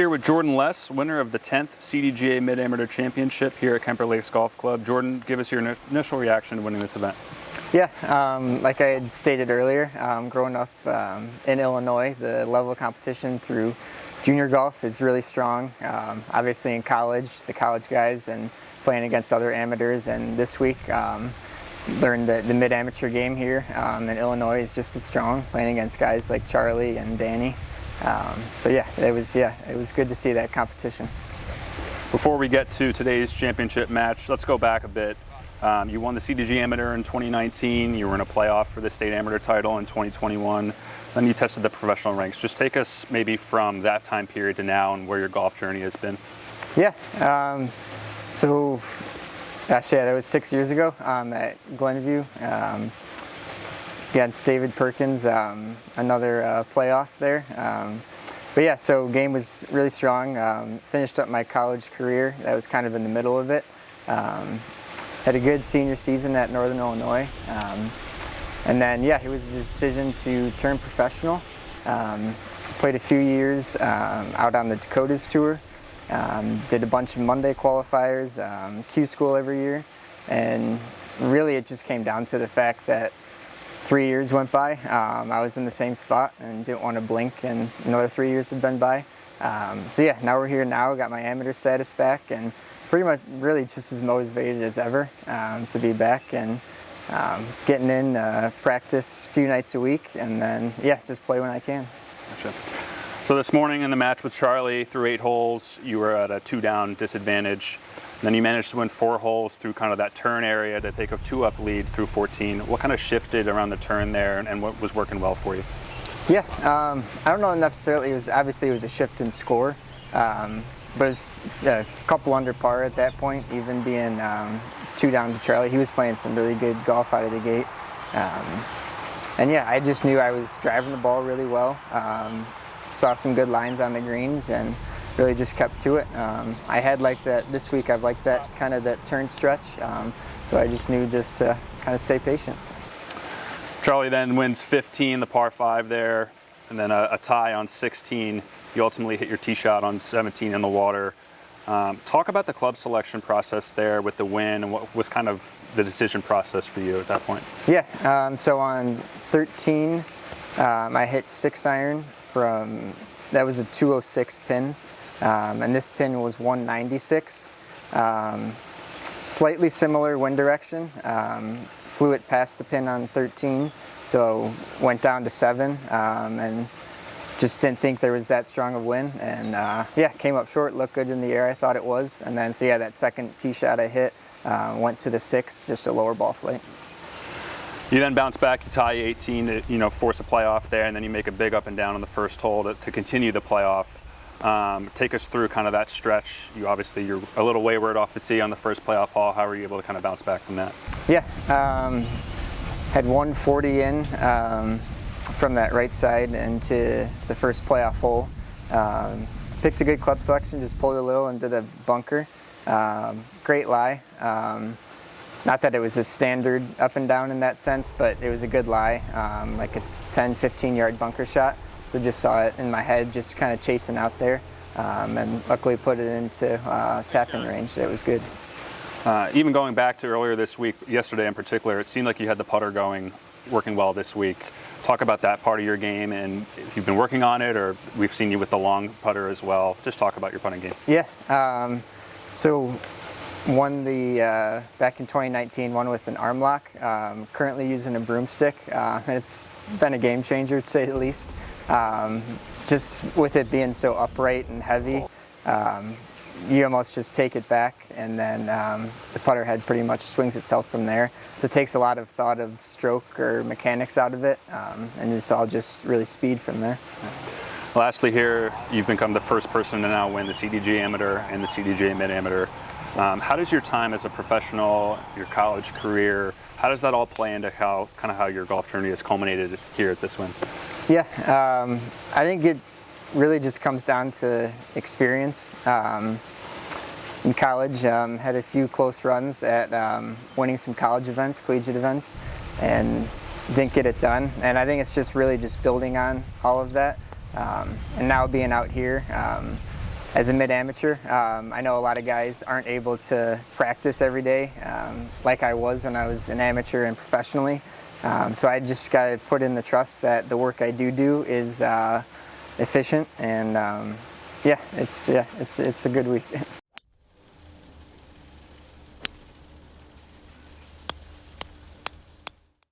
Here with Jordan Less, winner of the 10th CDGA MidAmateur Championship here at Kemper Lakes Golf Club. Jordan, give us your initial reaction to winning this event. Yeah, like I had stated earlier, growing up in Illinois, the level of competition through junior golf is really strong. Obviously in college, the college guys, and playing against other amateurs, and this week learned that the mid-amateur game here in Illinois is just as strong, playing against guys like Charlie and Danny. So yeah, it was good to see that competition. Before we get to today's championship match, let's go back a bit. You won the CDGA Amateur in 2019, you were in a playoff for the state amateur title in 2021, then you tested the professional ranks. Just take us maybe from that time period to now and where your golf journey has been. Yeah, so actually that was 6 years ago at Glenview against David Perkins, another playoff there. But yeah, so game was really strong. Finished up my college career. That was kind of in the middle of it. Had a good senior season at Northern Illinois. And then yeah, it was a decision to turn professional. Played a few years out on the Dakotas tour. Did a bunch of Monday qualifiers, Q school every year. And really it just came down to the fact that 3 years went by. I was in the same spot and didn't want to blink, and another 3 years had been by. So yeah, now we're here now, got my amateur status back, and pretty much really just as motivated as ever to be back and getting in practice a few nights a week, and then yeah, just play when I can. Gotcha. So this morning in the match with Charlie, through 8 holes, you were at a 2-down disadvantage. Then you managed to win 4 holes through kind of that turn area to take a 2-up lead through 14. What kind of shifted around the turn there, and what was working well for you? Yeah, I don't know necessarily. Obviously it was a shift in score, but it was a couple under par at that point, even being 2 down to Charlie. He was playing some really good golf out of the gate. And yeah, I just knew I was driving the ball really well. Saw some good lines on the greens and really just kept to it. I had like that this week. I've liked that kind of that turn stretch. So I just knew just to kind of stay patient. Charlie then wins 15, the par 5 there, and then a tie on 16. You ultimately hit your tee shot on 17 in the water. Talk about the club selection process there with the win, and what was kind of the decision process for you at that point? Yeah, so on 13, I hit 6-iron from, that was a 206 pin, and this pin was 196. Slightly similar wind direction. Flew it past the pin on 13, so went down to 7, and just didn't think there was that strong of wind, and yeah, came up short, looked good in the air, I thought it was, and then so yeah, that second tee shot I hit went to the 6, just a lower ball flight. You then bounce back, you tie 18 to force a playoff there, and then you make a big up and down on the first hole to continue the playoff. Take us through kind of that stretch. You're a little wayward off the tee on the first playoff hole. How were you able to kind of bounce back from that? Yeah, had 140 in from that right side into the first playoff hole. Picked a good club selection, just pulled a little into the bunker. Great lie. Not that it was a standard up and down in that sense, but it was a good lie, like a 10-15 yard bunker shot. So just saw it in my head, just kind of chasing out there, and luckily put it into tapping range. It was good. Even going back to earlier this week, yesterday in particular, it seemed like you had the putter working well this week. Talk about that part of your game, and if you've been working on it, or we've seen you with the long putter as well. Just talk about your putting game. Yeah, so won the, back in 2019, won with an arm lock. Currently using a broomstick. It's been a game changer, to say the least. Just with it being so upright and heavy, you almost just take it back, and then the putter head pretty much swings itself from there. So it takes a lot of thought of stroke or mechanics out of it, and it's all just really speed from there. Lastly here, you've become the first person to now win the CDGA Amateur and the CDGA MidAmateur. How does your time as a professional, your college career, how does that all play into how your golf journey has culminated here at this win? Yeah, I think it really just comes down to experience. In college, had a few close runs at winning some college events, collegiate events, and didn't get it done. And I think it's just really just building on all of that. And now being out here, as a mid-amateur. I know a lot of guys aren't able to practice every day like I was when I was an amateur and professionally. So I just got to put in the trust that the work I do is efficient, and yeah, it's a good week.